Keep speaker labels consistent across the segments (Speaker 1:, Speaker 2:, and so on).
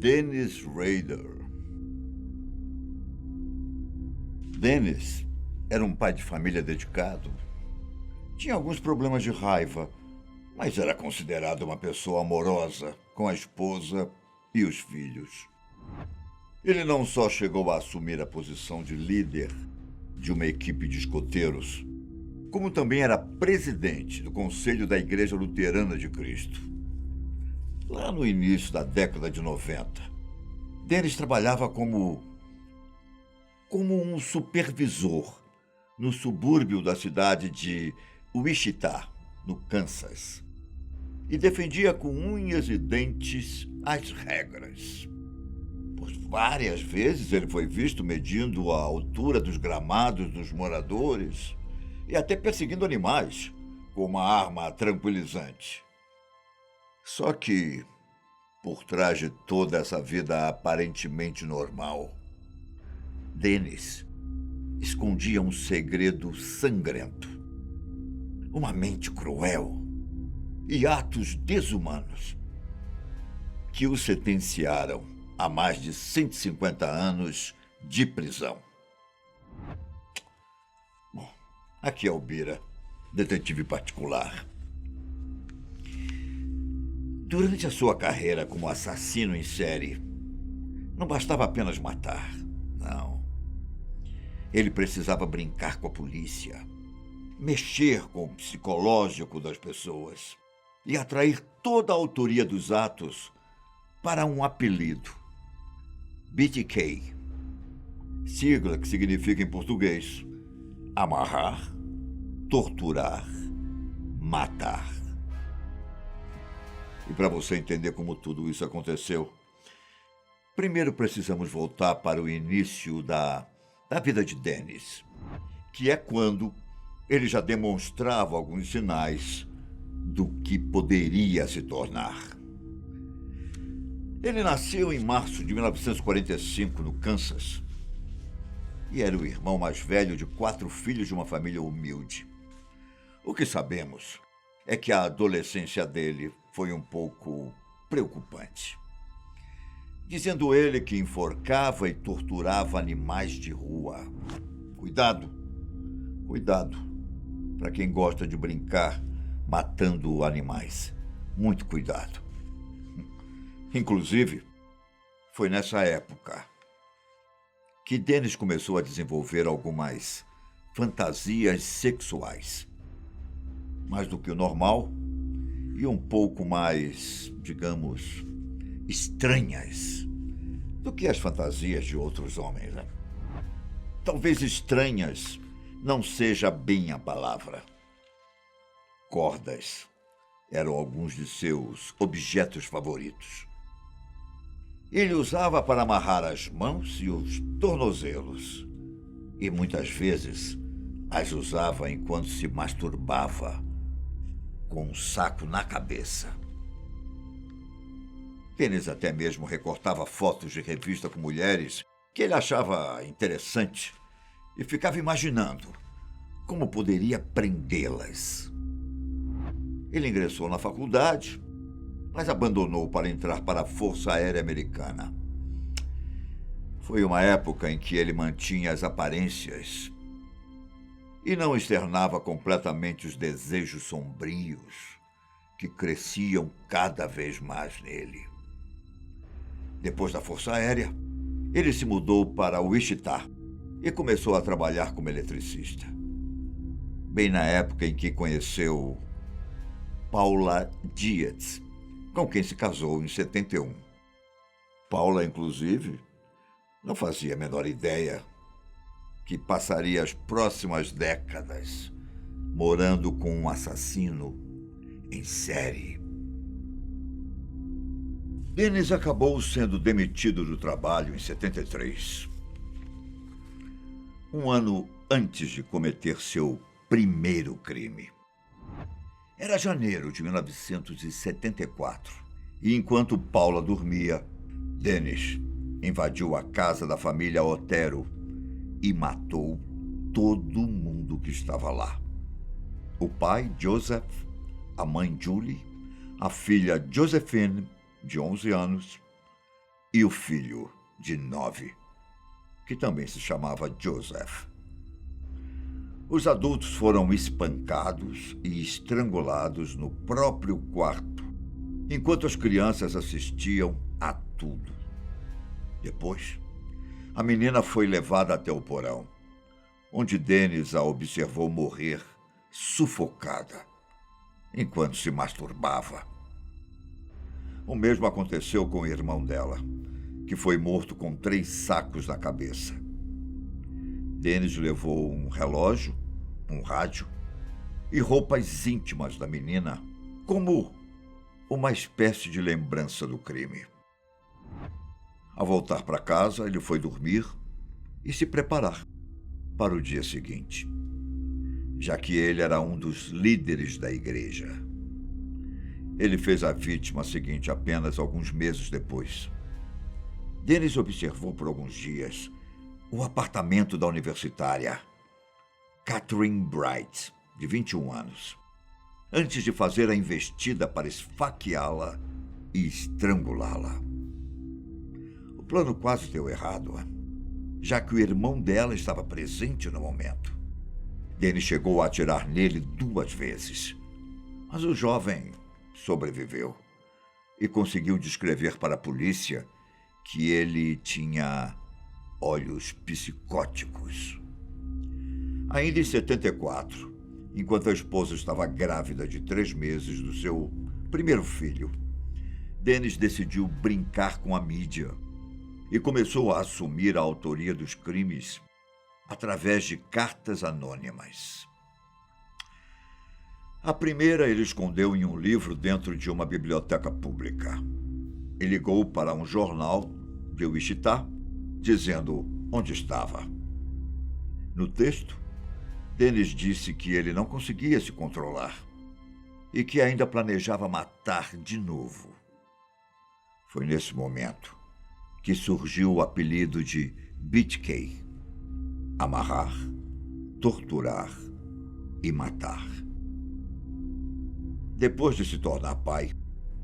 Speaker 1: Dennis Rader. Dennis era um pai de família dedicado. Tinha alguns problemas de raiva, mas era considerado uma pessoa amorosa com a esposa e os filhos. Ele não só chegou a assumir a posição de líder de uma equipe de escoteiros, como também era presidente do Conselho da Igreja Luterana de Cristo. Lá no início da década de 90, Dennis trabalhava como um supervisor no subúrbio da cidade de Wichita, no Kansas, e defendia com unhas e dentes as regras. Por várias vezes ele foi visto medindo a altura dos gramados dos moradores e até perseguindo animais com uma arma tranquilizante. Só que, por trás de toda essa vida aparentemente normal, Dennis escondia um segredo sangrento, uma mente cruel e atos desumanos que o sentenciaram a mais de 150 anos de prisão. Bom, aqui é o Bira, detetive particular. Durante a sua carreira como assassino em série, não bastava apenas matar, não. Ele precisava brincar com a polícia, mexer com o psicológico das pessoas e atrair toda a autoria dos atos para um apelido: BTK, sigla que significa em português amarrar, torturar, matar. E para você entender como tudo isso aconteceu, primeiro precisamos voltar para o início da vida de Dennis, que é quando ele já demonstrava alguns sinais do que poderia se tornar. Ele nasceu em março de 1945, no Kansas, e era o irmão mais velho de 4 filhos de uma família humilde. O que sabemos é que a adolescência dele foi um pouco preocupante. Dizendo ele que enforcava e torturava animais de rua. Cuidado, cuidado, para quem gosta de brincar matando animais. Muito cuidado. Inclusive, foi nessa época que Dennis começou a desenvolver algumas fantasias sexuais. Mais do que o normal e um pouco mais, digamos, estranhas do que as fantasias de outros homens, né? Talvez estranhas não seja bem a palavra. Cordas eram alguns de seus objetos favoritos. Ele usava para amarrar as mãos e os tornozelos, e muitas vezes as usava enquanto se masturbava, com um saco na cabeça. Dennis até mesmo recortava fotos de revista com mulheres que ele achava interessante e ficava imaginando como poderia prendê-las. Ele ingressou na faculdade, mas abandonou para entrar para a Força Aérea Americana. Foi uma época em que ele mantinha as aparências e não externava completamente os desejos sombrios que cresciam cada vez mais nele. Depois da Força Aérea, ele se mudou para Wichita e começou a trabalhar como eletricista. Bem na época em que conheceu Paula Dietz, com quem se casou em 71. Paula, inclusive, não fazia a menor ideia que passaria as próximas décadas morando com um assassino em série. Dennis acabou sendo demitido do trabalho em 73. Um ano antes de cometer seu primeiro crime. Era janeiro de 1974, e enquanto Paula dormia, Dennis invadiu a casa da família Otero e matou todo mundo que estava lá. O pai, Joseph, a mãe, Julie, a filha, Josephine, de 11 anos, e o filho, de 9, que também se chamava Joseph. Os adultos foram espancados e estrangulados no próprio quarto, enquanto as crianças assistiam a tudo. Depois, a menina foi levada até o porão, onde Dennis a observou morrer sufocada, enquanto se masturbava. O mesmo aconteceu com o irmão dela, que foi morto com 3 sacos na cabeça. Dennis levou um relógio, um rádio e roupas íntimas da menina como uma espécie de lembrança do crime. Ao voltar para casa, ele foi dormir e se preparar para o dia seguinte, já que ele era um dos líderes da igreja. Ele fez a vítima seguinte apenas alguns meses depois. Dennis observou por alguns dias o apartamento da universitária Catherine Bright, de 21 anos, antes de fazer a investida para esfaqueá-la e estrangulá-la. O plano quase deu errado, já que o irmão dela estava presente no momento. Dennis chegou a atirar nele 2 vezes, mas o jovem sobreviveu e conseguiu descrever para a polícia que ele tinha olhos psicóticos. Ainda em 74, enquanto a esposa estava grávida de 3 meses do seu primeiro filho, Dennis decidiu brincar com a mídia e começou a assumir a autoria dos crimes através de cartas anônimas. A primeira ele escondeu em um livro dentro de uma biblioteca pública e ligou para um jornal de Wichita, dizendo onde estava. No texto, Dennis disse que ele não conseguia se controlar e que ainda planejava matar de novo. Foi nesse momento que surgiu o apelido de BTK: amarrar, torturar e matar. Depois de se tornar pai,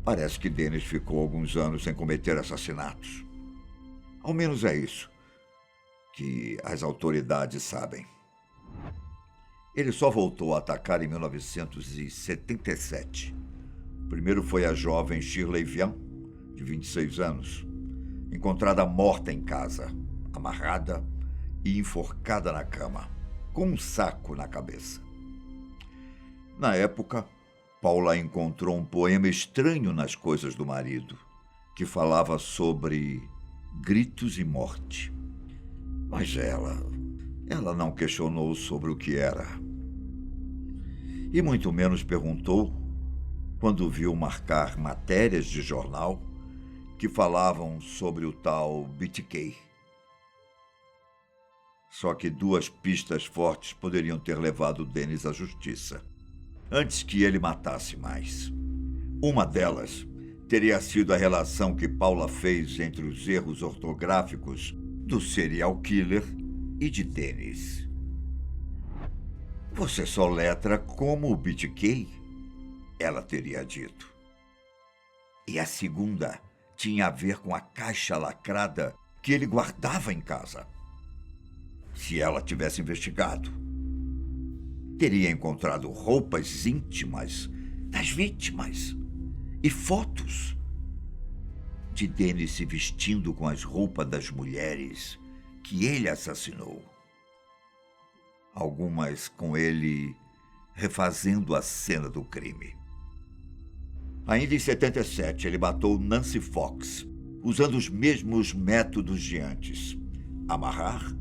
Speaker 1: parece que Dennis ficou alguns anos sem cometer assassinatos. Ao menos é isso que as autoridades sabem. Ele só voltou a atacar em 1977. Primeiro foi a jovem Shirley Vian, de 26 anos, encontrada morta em casa, amarrada e enforcada na cama, com um saco na cabeça. Na época, Paula encontrou um poema estranho nas coisas do marido, que falava sobre gritos e morte. Mas ela não questionou sobre o que era. E muito menos perguntou quando viu marcar matérias de jornal que falavam sobre o tal BTK. Só que 2 pistas fortes poderiam ter levado Dennis à justiça, antes que ele matasse mais. Uma delas teria sido a relação que Paula fez entre os erros ortográficos do serial killer e de Dennis. Você soletra como o BTK, ela teria dito. E a segunda tinha a ver com a caixa lacrada que ele guardava em casa. Se ela tivesse investigado, teria encontrado roupas íntimas das vítimas e fotos de Dennis se vestindo com as roupas das mulheres que ele assassinou. Algumas com ele refazendo a cena do crime. Ainda em 77, ele matou Nancy Fox, usando os mesmos métodos de antes: amarrar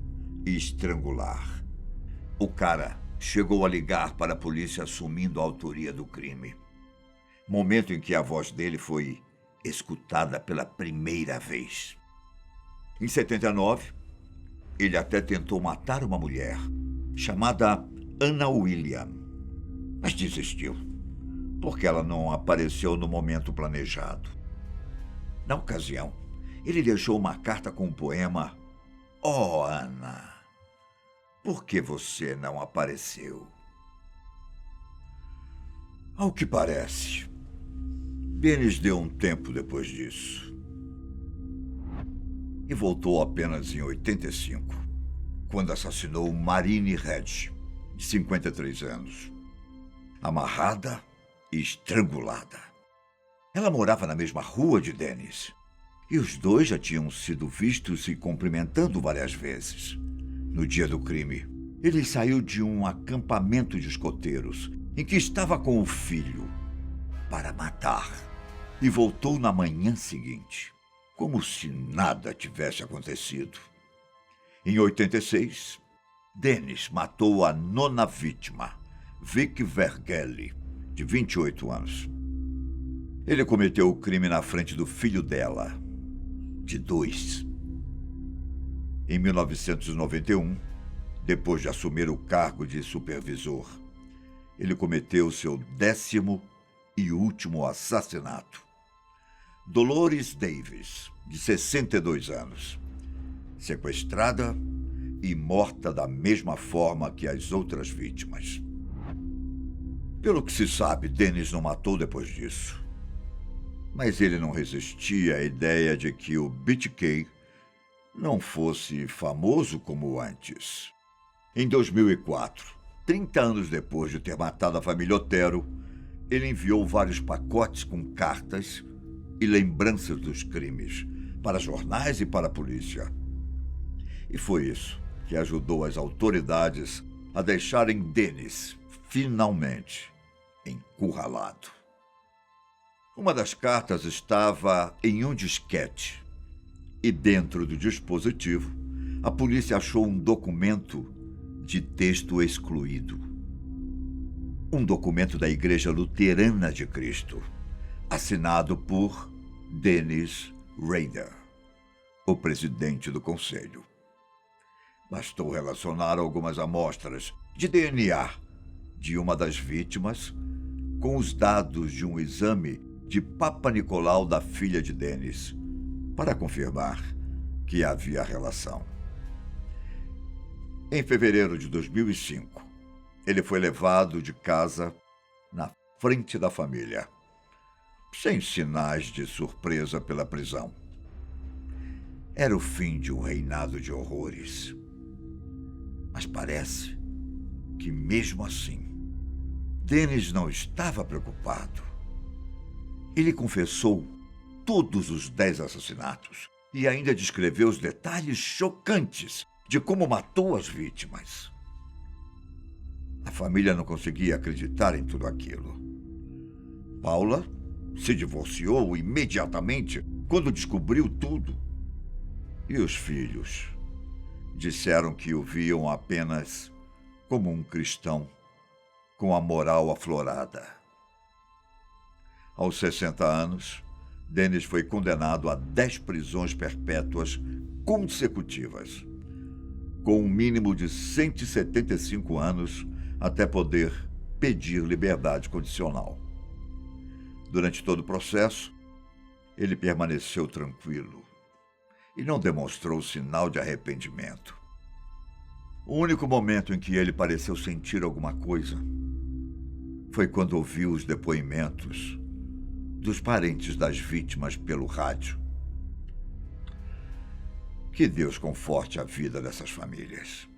Speaker 1: e estrangular. O cara chegou a ligar para a polícia assumindo a autoria do crime. Momento em que a voz dele foi escutada pela primeira vez. Em 79, ele até tentou matar uma mulher chamada Anna William, mas desistiu, porque ela não apareceu no momento planejado. Na ocasião, ele deixou uma carta com o poema: "Oh, Ana, por que você não apareceu?" Ao que parece, Dennis deu um tempo depois disso. e voltou apenas em 85, quando assassinou Marine Hedge, de 53 anos, amarrada e estrangulada. Ela morava na mesma rua de Dennis, e os dois já tinham sido vistos se cumprimentando várias vezes. No dia do crime, ele saiu de um acampamento de escoteiros em que estava com o filho para matar e voltou na manhã seguinte, como se nada tivesse acontecido. Em 86, Dennis matou a 9ª vítima, Vic Vergelli, de 28 anos. Ele cometeu o crime na frente do filho dela, de 2. Em 1991, depois de assumir o cargo de supervisor, ele cometeu seu 10º e último assassinato. Dolores Davis, de 62 anos, sequestrada e morta da mesma forma que as outras vítimas. Pelo que se sabe, Dennis não matou depois disso. Mas ele não resistia à ideia de que o BTK não fosse famoso como antes. Em 2004, 30 anos depois de ter matado a família Otero, ele enviou vários pacotes com cartas e lembranças dos crimes para jornais e para a polícia. E foi isso que ajudou as autoridades a deixarem Dennis, finalmente, encurralado. Uma das cartas estava em um disquete e dentro do dispositivo a polícia achou um documento de texto excluído. Um documento da Igreja Luterana de Cristo, assinado por Dennis Rader, o presidente do conselho. Bastou relacionar algumas amostras de DNA de uma das vítimas com os dados de um exame de Papa Nicolau da filha de Dennis, para confirmar que havia relação. Em fevereiro de 2005, ele foi levado de casa na frente da família, sem sinais de surpresa pela prisão. Era o fim de um reinado de horrores. Mas parece que, mesmo assim, Dennis não estava preocupado. Ele confessou todos os 10 assassinatos e ainda descreveu os detalhes chocantes de como matou as vítimas. A família não conseguia acreditar em tudo aquilo. Paula se divorciou imediatamente quando descobriu tudo. E os filhos disseram que o viam apenas como um cristão com a moral aflorada. Aos 60 anos, Dennis foi condenado a 10 prisões perpétuas consecutivas, com um mínimo de 175 anos até poder pedir liberdade condicional. Durante todo o processo, ele permaneceu tranquilo e não demonstrou sinal de arrependimento. O único momento em que ele pareceu sentir alguma coisa foi quando ouviu os depoimentos dos parentes das vítimas pelo rádio. Que Deus conforte a vida dessas famílias.